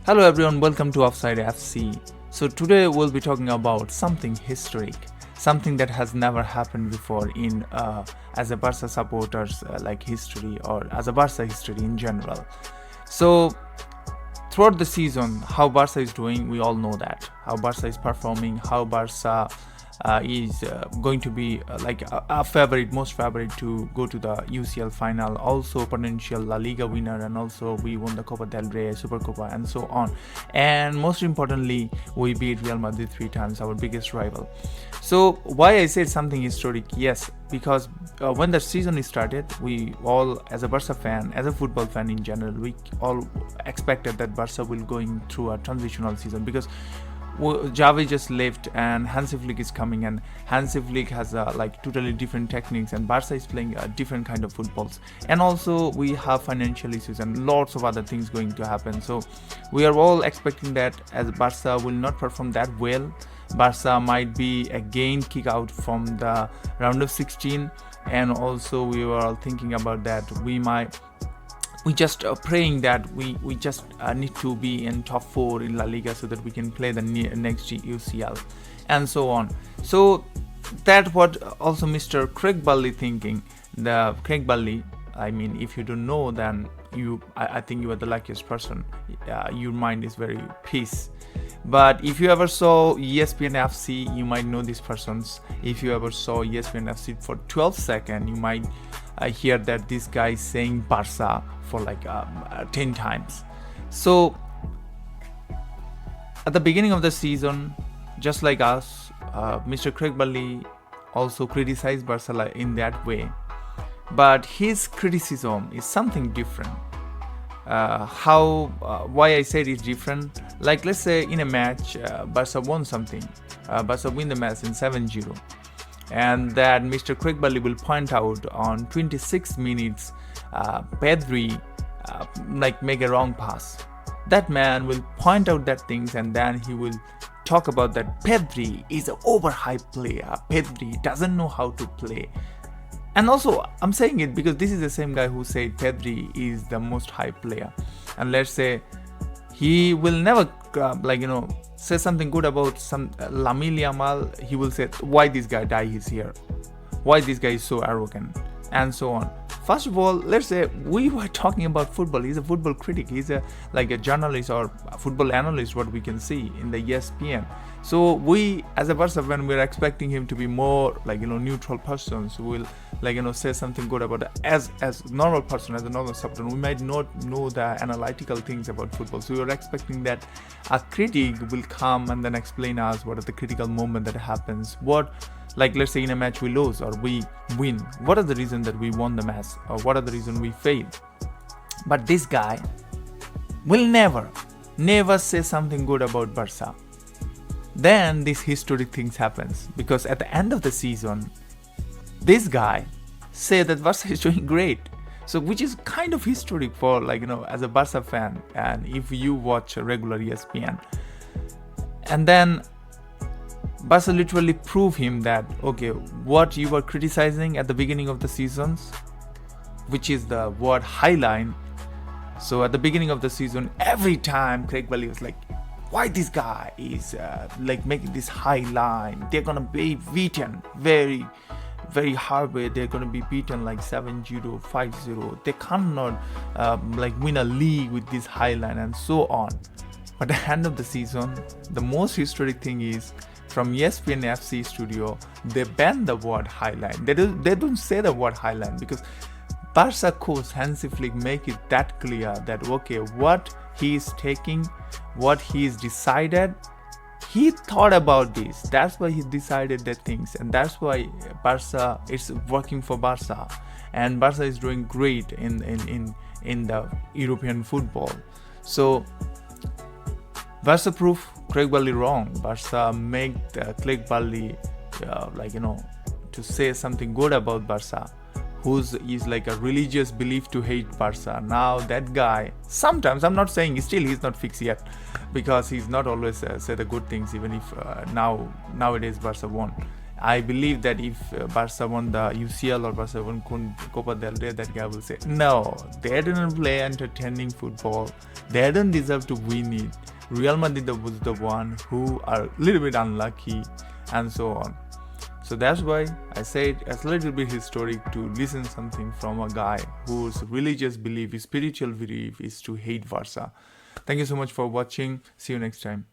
Hello everyone, welcome to Offside FC. So today we'll be talking about something historic, something that has never happened before in as a Barca supporters like history or as a Barca history in general. So throughout the season, how Barca is doing, we all know that. How Barca is performing, how Barca is going to be a favorite, most favorite to go to the UCL final, also potential La Liga winner, and also we won the Copa del Rey, Super Copa, and so on. And most importantly, we beat Real Madrid 3 times, our biggest rival. So why I said something historic? Yes, because when the season started, we all, as a Barca fan, as a football fan in general, we all expected that Barca will going through a transitional season because Javi just left and Hansi Flick is coming, and Hansi Flick has totally different techniques, and Barca is playing a different kind of footballs, and also we have financial issues and lots of other things going to happen. So we are all expecting that as Barca will not perform that well. Barca might be again kick out from the round of 16, and also we were all thinking about that we just praying that we just need to be in top 4 in La Liga so that we can play the next UCL and so on. So that what also Mr. Craig Burley thinking. The Craig Burley, I mean, if you don't know, then I think you are the luckiest person. Your mind is very peace. But if you ever saw ESPN FC, you might know these persons. If you ever saw ESPN FC for 12 seconds, you might hear that this guy is saying Barca for 10 times. So at the beginning of the season, just like us, Mr. Craig Burley also criticized Barca in that way. But his criticism is something different. Why I said it's different, like let's say in a match Barca won something, Barca win the match in 7-0, and that Mr. Craig Burley will point out on 26 minutes Pedri make a wrong pass. That man will point out that things, and then he will talk about that Pedri is an overhyped player, Pedri doesn't know how to play. And also, I'm saying it because this is the same guy who said Pedri is the most hyped player. And let's say he will never, say something good about some Lamine Yamal. He will say, why this guy is here? Why this guy is so arrogant? And so on. First of all, let's say we were talking about football. He's a football critic. He's a journalist or a football analyst, what we can see in the ESPN. So we, as a Barca fan, we're expecting him to be more neutral persons who will say something good about it. As normal person, as a normal supporter, we might not know the analytical things about football. So we are expecting that a critic will come and then explain us what are the critical moment that happens. Let's say in a match we lose or we win. What are the reasons that we won the match, or what are the reasons we failed? But this guy will never say something good about Barca. Then these historic things happens because at the end of the season, this guy said that Barca is doing great. So which is kind of historic for as a Barca fan, and if you watch a regular ESPN. And then Barca literally prove him that okay, what you were criticizing at the beginning of the seasons, which is the word highline. So at the beginning of the season, every time Craig Burley was like, why this guy is making this high line? They're gonna be beaten very, very hard way. They're gonna be beaten 7-0, 5-0. They cannot win a league with this high line and so on. But at the end of the season, the most historic thing is from ESPN FC studio, they ban the word highline. They don't say the word highline because Barca coach Hansi Flick make it that clear that okay, what he is taking, what he is decided, he thought about this. That's why he decided the things, and that's why Barca is working for Barca, and Barca is doing great in the European football. So Barca proof Craig Burley wrong. Barca make Craig Burley to say something good about Barca, who's is a religious belief to hate Barca. Now that guy, sometimes, I'm not saying still he's not fixed yet, because he's not always say the good things, even if nowadays Barca won. I believe that if Barca won the UCL or Barca won Copa del Rey, that guy will say, no, they didn't play entertaining football. They don't deserve to win it. Real Madrid was the one who are a little bit unlucky, and so on. So that's why I said it's a little bit historic to listen something from a guy whose religious belief, his spiritual belief is to hate Barca. Thank you so much for watching. See you next time.